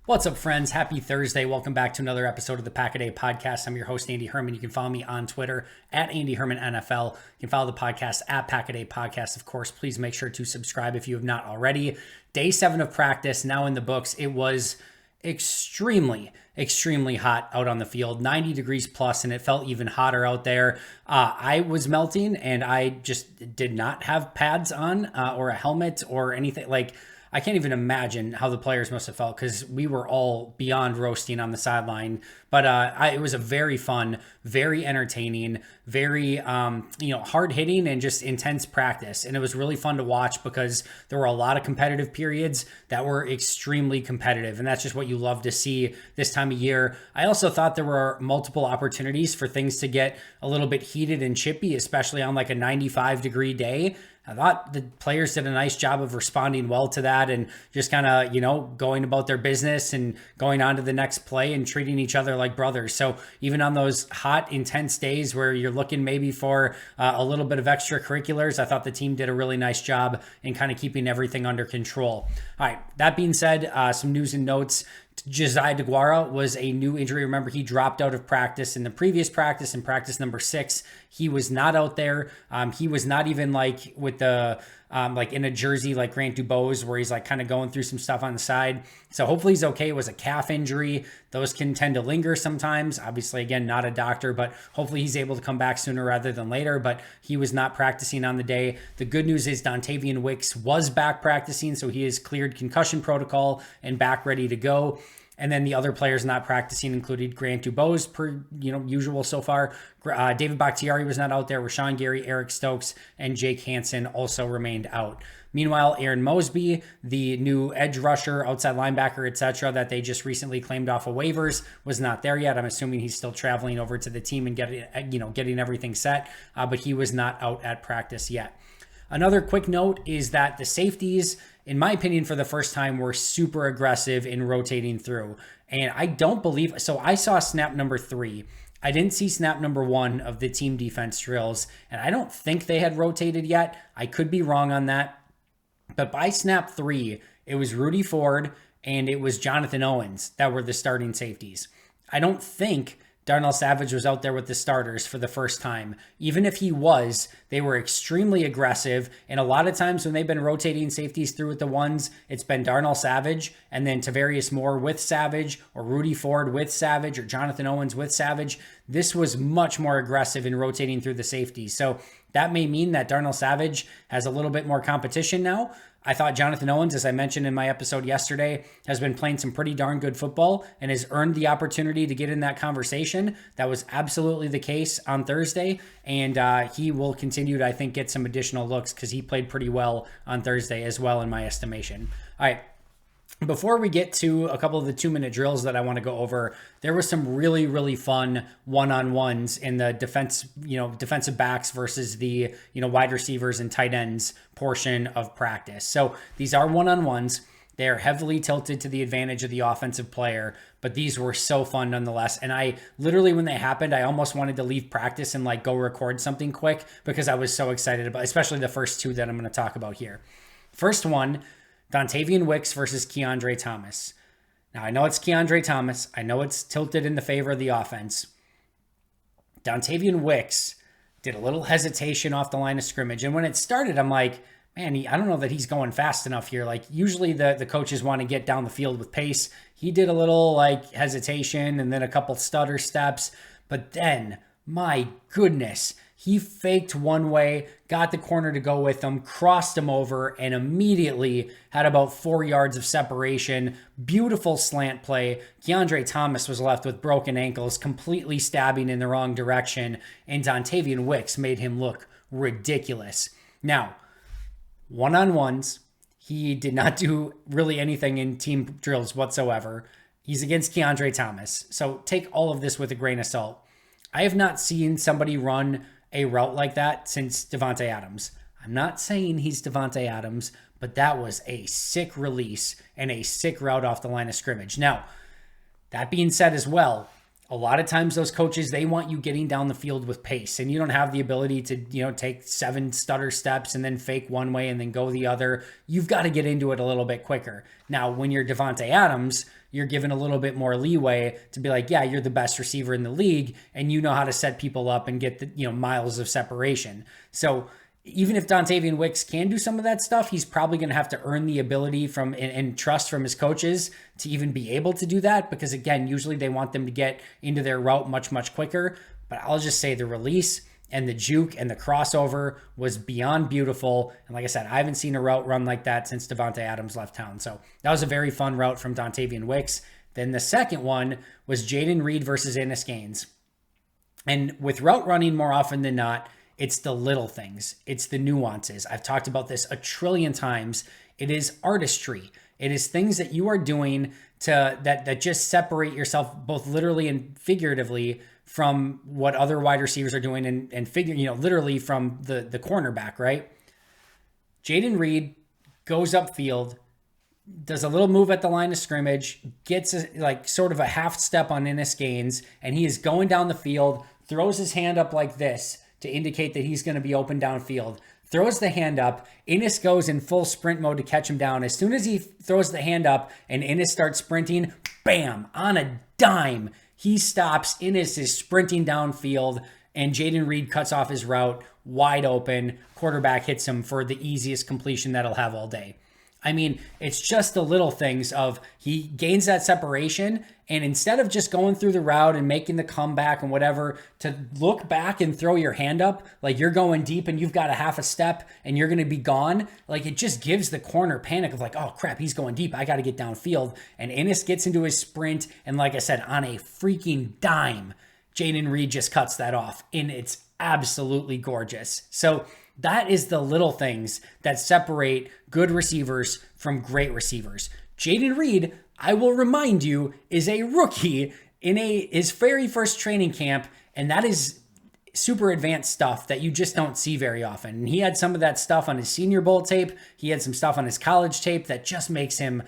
What's up, friends? Happy Thursday. Welcome back to another episode of the Pack-A-Day Podcast. I'm your host, Andy Herman. You can follow me on Twitter at Andy Herman NFL. You can follow the podcast at Pack-A-Day Podcast. Of course, please make sure to subscribe if you have not already. Day 7 of practice now in the books. It was extremely hot out on the field, 90 degrees plus, and it felt even hotter out there. I was melting, and I just did not have pads on or a helmet or anything. I can't even imagine how the players must have felt because we were all beyond roasting on the sideline. But it was a very fun, very entertaining, very hard hitting and just intense practice. And it was really fun to watch because there were a lot of competitive periods that were extremely competitive. And that's just what you love to see this time of year. I also thought there were multiple opportunities for things to get a little bit heated and chippy, especially on like a 95-degree day. I thought the players did a nice job of responding well to that and just kind of, going about their business and going on to the next play and treating each other like brothers. So even on those hot, intense days where you're looking maybe for a little bit of extracurriculars, I thought the team did a really nice job in kind of keeping everything under control. All right, that being said, some news and notes. Josiah DeGuara was a new injury. Remember, he dropped out of practice in the previous practice, in practice number 6. He was not out there. He was not even like with the in a jersey like Grant Dubose, where he's like kind of going through some stuff on the side. So hopefully he's okay. It was a calf injury. Those can tend to linger sometimes. Obviously, again, not a doctor, but hopefully he's able to come back sooner rather than later. But he was not practicing on the day. The good news is Dontavian Wicks was back practicing, so he is cleared concussion protocol and back ready to go. And then the other players not practicing included Grant Dubose, per usual so far. David Bakhtiari was not out there. Rashawn Gary, Eric Stokes, and Jake Hansen also remained out. Meanwhile, Aaron Mosby, the new edge rusher, outside linebacker, etc., that they just recently claimed off of waivers, was not there yet. I'm assuming he's still traveling over to the team and getting everything set, but he was not out at practice yet. Another quick note is that the safeties, in my opinion, for the first time, were super aggressive in rotating through. And I don't believe, so I saw snap number 3. I didn't see snap number 1 of the team defense drills, and I don't think they had rotated yet. I could be wrong on that. But by snap 3, it was Rudy Ford and it was Jonathan Owens that were the starting safeties. I don't think Darnell Savage was out there with the starters for the first time. Even if he was, they were extremely aggressive. And a lot of times when they've been rotating safeties through with the ones, it's been Darnell Savage and then Tavarius Moore with Savage, or Rudy Ford with Savage, or Jonathan Owens with Savage. This was much more aggressive in rotating through the safeties. So that may mean that Darnell Savage has a little bit more competition now. I thought Jonathan Owens, as I mentioned in my episode yesterday, has been playing some pretty darn good football and has earned the opportunity to get in that conversation. That was absolutely the case on Thursday, and he will continue to, I think, get some additional looks because he played pretty well on Thursday as well, in my estimation. All right. Before we get to a couple of the 2-minute drills that I want to go over, there was some really fun one-on-ones in the defensive backs versus the, wide receivers and tight ends portion of practice. So these are one-on-ones. They are heavily tilted to the advantage of the offensive player, but these were so fun nonetheless. And I literally, when they happened, I almost wanted to leave practice and go record something quick because I was so excited about, especially the first 2 that I'm going to talk about here. First one, Dontavian Wicks versus Keandre Thomas. Now, I know it's Keandre Thomas. I know it's tilted in the favor of the offense. Dontavian Wicks did a little hesitation off the line of scrimmage. And when it started, I'm like, man, I don't know that he's going fast enough here. Usually the coaches want to get down the field with pace. He did a little hesitation and then a couple stutter steps. But then, my goodness, he faked one way, got the corner to go with him, crossed him over, and immediately had about 4 yards of separation. Beautiful slant play. Keandre Thomas was left with broken ankles, completely stabbing in the wrong direction, and Dontavian Wicks made him look ridiculous. Now, one-on-ones, he did not do really anything in team drills whatsoever. He's against Keandre Thomas, so take all of this with a grain of salt. I have not seen somebody run a route like that since Davante Adams. I'm not saying he's Davante Adams, but that was a sick release and a sick route off the line of scrimmage. Now, that being said as well, a lot of times those coaches, they want you getting down the field with pace, and you don't have the ability to, take 7 stutter steps and then fake one way and then go the other. You've got to get into it a little bit quicker. Now, when you're Davante Adams, you're given a little bit more leeway to be like, yeah, you're the best receiver in the league and you know how to set people up and get the, miles of separation. So even if Dontavian Wicks can do some of that stuff, he's probably going to have to earn the ability from and trust from his coaches to even be able to do that, because again, usually they want them to get into their route much, much quicker. But I'll just say the release and the juke and the crossover was beyond beautiful. And like I said, I haven't seen a route run like that since Davante Adams left town. So that was a very fun route from Dontavian Wicks. Then the second one was Jaden Reed versus Innis Gaines. And with route running, more often than not, it's the little things. It's the nuances. I've talked about this a trillion times. It is artistry. It is things that you are doing that just separate yourself both literally and figuratively from what other wide receivers are doing and figure, literally from the cornerback, right? Jaden Reed goes upfield, does a little move at the line of scrimmage, gets sort of a half step on Innis Gaines, and he is going down the field, throws his hand up like this to indicate that he's going to be open downfield. Throws the hand up. Innis goes in full sprint mode to catch him down. As soon as he throws the hand up and Innis starts sprinting, bam, on a dime, he stops. Innis is sprinting downfield, and Jaden Reed cuts off his route wide open. Quarterback hits him for the easiest completion that he'll have all day. I mean, it's just the little things of he gains that separation, and instead of just going through the route and making the comeback and whatever, to look back and throw your hand up like you're going deep and you've got a half a step and you're going to be gone, like it just gives the corner panic of like, oh crap, he's going deep, I got to get downfield. And Innis gets into his sprint, and like I said, on a freaking dime, Jaden Reed just cuts that off, and it's absolutely gorgeous. So that is the little things that separate good receivers from great receivers. Jaden Reed, I will remind you, is a rookie in his very first training camp, and that is super advanced stuff that you just don't see very often. And he had some of that stuff on his Senior Bowl tape. He had some stuff on his college tape that just makes him,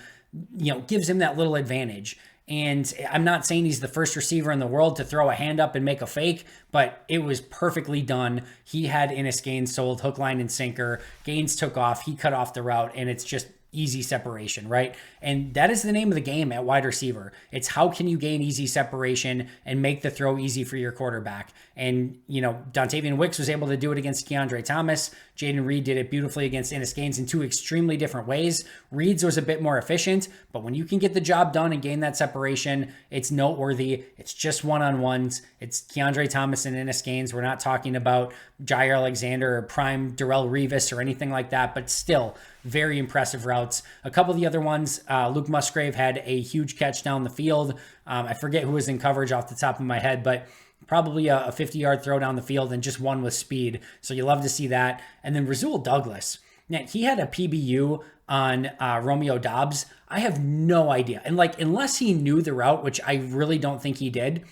gives him that little advantage. And I'm not saying he's the first receiver in the world to throw a hand up and make a fake, but it was perfectly done. He had Innis Gaines sold hook, line, and sinker. Gaines took off. He cut off the route, and it's just easy separation, right? And that is the name of the game at wide receiver. It's how can you gain easy separation and make the throw easy for your quarterback. And, Dontavian Wicks was able to do it against Keandre Thomas. Jaden Reed did it beautifully against Innis Gaines in two extremely different ways. Reed's was a bit more efficient, but when you can get the job done and gain that separation, it's noteworthy. It's just one-on-ones. It's Keandre Thomas and Innis Gaines. We're not talking about Jair Alexander or prime Darrelle Revis or anything like that, but still very impressive routes. A couple of the other ones, Luke Musgrave had a huge catch down the field. I forget who was in coverage off the top of my head, but probably a 50-yard throw down the field and just one with speed. So you love to see that. And then Romeo Douglas. Now, he had a PBU on Romeo Dobbs. I have no idea. And unless he knew the route, which I really don't think he did,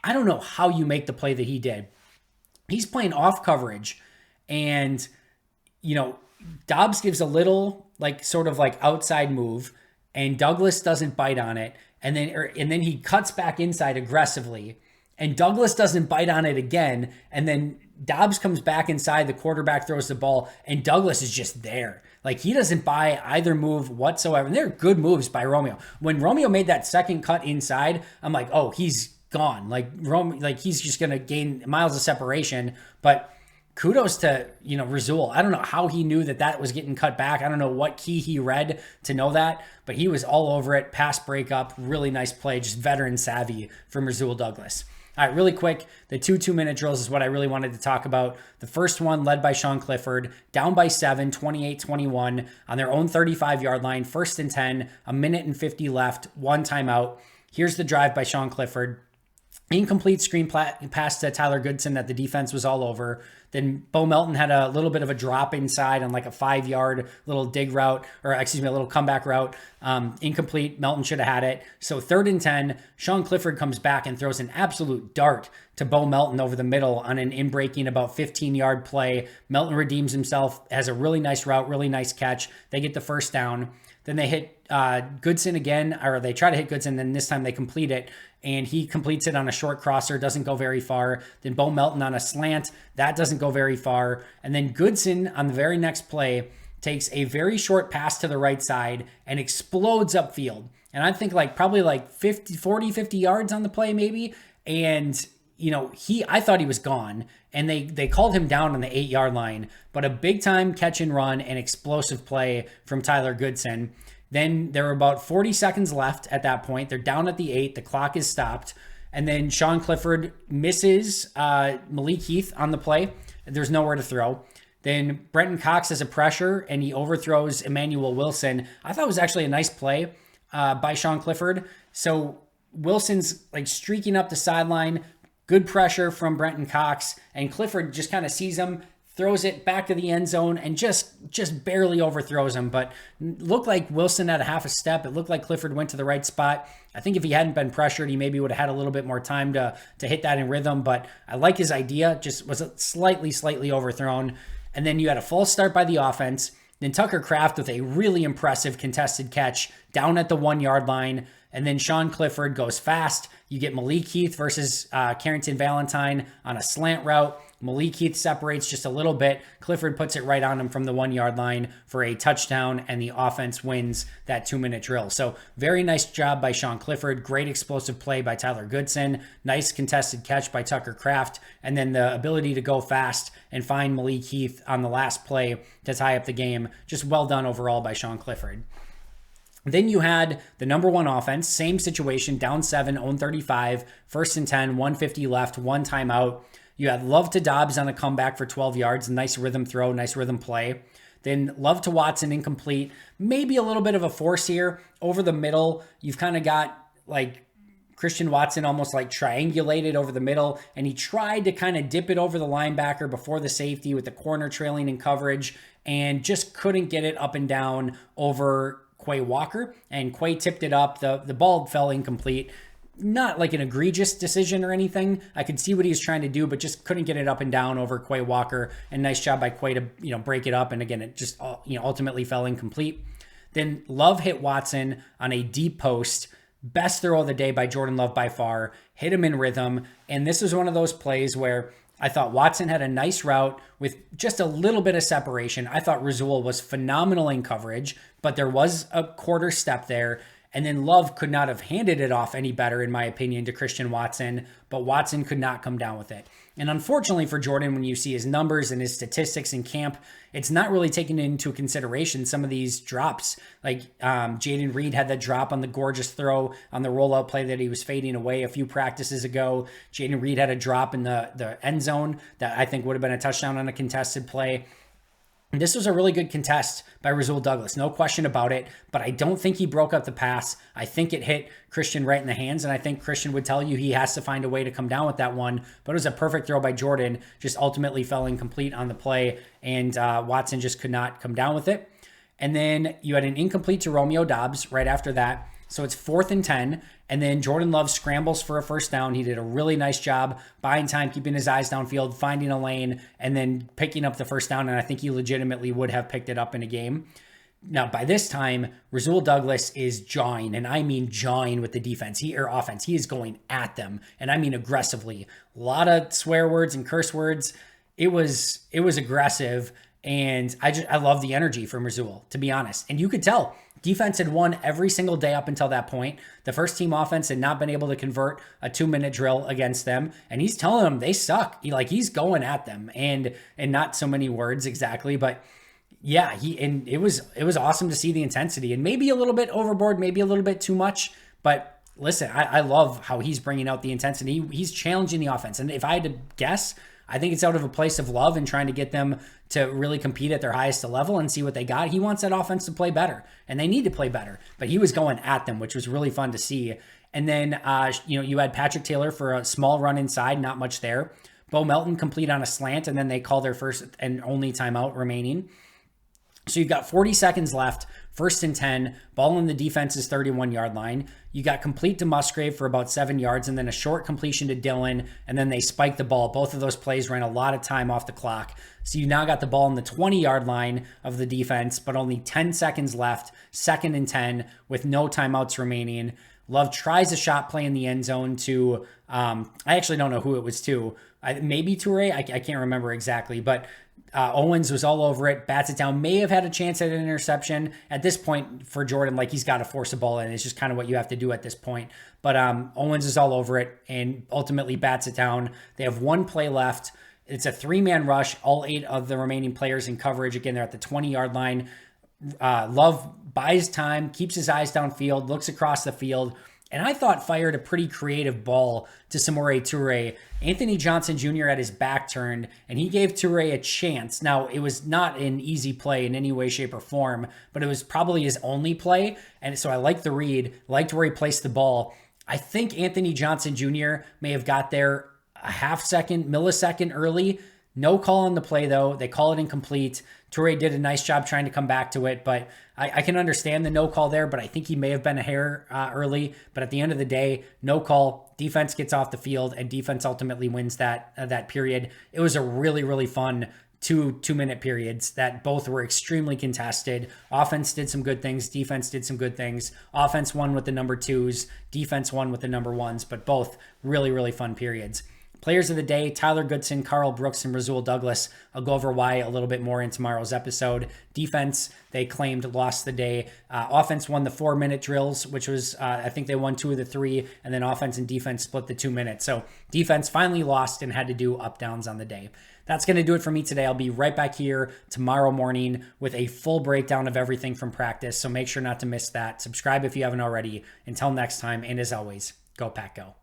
I don't know how you make the play that he did. He's playing off coverage, and, Dobbs gives a little sort of outside move, and Douglas doesn't bite on it. And then he cuts back inside aggressively, and Douglas doesn't bite on it again. And then Dobbs comes back inside, the quarterback throws the ball, and Douglas is just there. He doesn't buy either move whatsoever. And they're good moves by Romeo. When Romeo made that second cut inside, I'm like, oh, he's gone. He's just going to gain miles of separation. But kudos to, Rasul. I don't know how he knew that was getting cut back. I don't know what key he read to know that, but he was all over it. Pass breakup, really nice play, just veteran savvy from Romeo Douglas. All right, really quick, the 2-2-minute drills is what I really wanted to talk about. The first one led by Sean Clifford, down by 7, 28-21 on their own 35-yard line, 1st and 10, a minute and 50 left, one timeout. Here's the drive by Sean Clifford. Incomplete screen pass to Tyler Goodson that the defense was all over. Then Bo Melton had a little bit of a drop inside on a 5-yard little dig route, a little comeback route. Incomplete. Melton should have had it. So 3rd and 10, Sean Clifford comes back and throws an absolute dart to Bo Melton over the middle on an in-breaking about 15-yard play. Melton redeems himself, has a really nice route, really nice catch. They get the first down. Then they hit Goodson again, or they try to hit Goodson, then this time they complete it, and he completes it on a short crosser, doesn't go very far. Then Bo Melton on a slant, that doesn't go very far. And then Goodson on the very next play takes a very short pass to the right side and explodes upfield. And I think probably 50 yards on the play maybe. And I thought he was gone, and they called him down on the 8-yard line, but a big time catch and run and explosive play from Tyler Goodson. Then there were about 40 seconds left at that point. They're down at the 8. The clock is stopped. And then Sean Clifford misses Malik Heath on the play. There's nowhere to throw. Then Brenton Cox has a pressure, and he overthrows Emmanuel Wilson. I thought it was actually a nice play by Sean Clifford. So Wilson's streaking up the sideline. Good pressure from Brenton Cox, and Clifford just kind of sees him, throws it back to the end zone, and just barely overthrows him. But looked like Wilson had a half a step. It looked like Clifford went to the right spot. I think if he hadn't been pressured, he maybe would have had a little bit more time to hit that in rhythm. But I like his idea. Just was slightly overthrown. And then you had a false start by the offense. Then Tucker Kraft with a really impressive contested catch down at the 1-yard line. And then Sean Clifford goes fast. You get Malik Heath versus Carrington Valentine on a slant route. Malik Heath separates just a little bit. Clifford puts it right on him from the 1-yard line for a touchdown, and the offense wins that 2-minute drill. So very nice job by Sean Clifford. Great explosive play by Tyler Goodson. Nice contested catch by Tucker Kraft. And then the ability to go fast and find Malik Heath on the last play to tie up the game. Just well done overall by Sean Clifford. Then you had the number one offense, same situation, down 7, own 35, 1st and 10, 150 left, 1 timeout. You had Love to Dobbs on a comeback for 12 yards, nice rhythm throw, nice rhythm play. Then Love to Watson incomplete, maybe a little bit of a force here over the middle. You've kind of got Christian Watson almost triangulated over the middle, and he tried to kind of dip it over the linebacker before the safety with the corner trailing in coverage, and just couldn't get it up and down over Quay Walker, and Quay tipped it up. The ball fell incomplete. Not an egregious decision or anything. I could see what he was trying to do, but just couldn't get it up and down over Quay Walker. And nice job by Quay to break it up. And again, it just ultimately fell incomplete. Then Love hit Watson on a deep post. Best throw of the day by Jordan Love by far. Hit him in rhythm. And this was one of those plays where I thought Watson had a nice route with just a little bit of separation. I thought Rasul was phenomenal in coverage, but there was a quarter step there. And then Love could not have handed it off any better, in my opinion, to Christian Watson, but Watson could not come down with it. And unfortunately for Jordan, when you see his numbers and his statistics in camp, it's not really taken into consideration some of these drops. Jaden Reed had that drop on the gorgeous throw on the rollout play that he was fading away a few practices ago. Jaden Reed had a drop in the end zone that I think would have been a touchdown on a contested play. And this was a really good contest by Romeo Douglas, no question about it, but I don't think he broke up the pass. I think it hit Christian right in the hands, and I think Christian would tell you he has to find a way to come down with that one, but it was a perfect throw by Jordan, just ultimately fell incomplete on the play, and Watson just could not come down with it. And then you had an incomplete to Romeo Douglas right after that. So it's 4th and 10, and then Jordan Love scrambles for a first down. He did a really nice job buying time, keeping his eyes downfield, finding a lane, and then picking up the first down, and I think he legitimately would have picked it up in a game. Now, by this time, Romeo Douglas is jawing, and I mean jawing with the defense or offense. He is going at them, and I mean aggressively. A lot of swear words and curse words. It was aggressive, and I love the energy from Rasul, to be honest. And you could tell defense had won every single day up until that point. The first team offense had not been able to convert a 2-minute drill against them, and he's telling them they suck. He's going at them, and not so many words exactly, but yeah, it was awesome to see the intensity, and maybe a little bit overboard, maybe a little bit too much, but listen, I love how he's bringing out the intensity. He's challenging the offense, and if I had to guess, I think it's out of a place of love and trying to get them to really compete at their highest level and see what they got. He wants that offense to play better, and they need to play better. But he was going at them, which was really fun to see. And then, you had Patrick Taylor for a small run inside, not much there. Bo Melton complete on a slant, and then they call their first and only timeout remaining. So you've got 40 seconds left, 1st and 10, ball in the defense's 31-yard line. You got complete to Musgrave for about 7 yards, and then a short completion to Dillon, and then they spiked the ball. Both of those plays ran a lot of time off the clock. So you now got the ball on the 20-yard line of the defense, but only 10 seconds left, 2nd and 10, with no timeouts remaining. Love tries a shot play in the end zone to, I actually don't know who it was to. Maybe Toure, I can't remember exactly, but Owens was all over it, bats it down, may have had a chance at an interception. At this point for Jordan, like, he's got to force a ball in. It's just kind of what you have to do at this point. But Owens is all over it and ultimately bats it down. They have 1 play left. It's a 3-man rush. All 8 of the remaining players in coverage. Again, they're at the 20-yard line. Love buys time, keeps his eyes downfield, looks across the field, and I thought fired a pretty creative ball to Samori Toure. Anthony Johnson Jr. had his back turned, and he gave Toure a chance. Now, it was not an easy play in any way, shape, or form, but it was probably his only play, and so I liked the read, liked where he placed the ball. I think Anthony Johnson Jr. may have got there a millisecond early. No call on the play, though. They call it incomplete. Toure did a nice job trying to come back to it, but I can understand the no call there, but I think he may have been a hair early. But at the end of the day, no call. Defense gets off the field, and defense ultimately wins that period. It was a really, really fun two-minute periods that both were extremely contested. Offense did some good things. Defense did some good things. Offense won with the number 2s. Defense won with the number 1s, but both really, really fun periods. Players of the day, Tyler Goodson, Carl Brooks, and Rasul Douglas. I'll go over why a little bit more in tomorrow's episode. Defense, they claimed, lost the day. Offense won the 4-minute drills, which was, I think they won 2 of the 3, and then offense and defense split the 2 minutes. So defense finally lost and had to do up-downs on the day. That's going to do it for me today. I'll be right back here tomorrow morning with a full breakdown of everything from practice, so make sure not to miss that. Subscribe if you haven't already. Until next time, and as always, go Pack Go.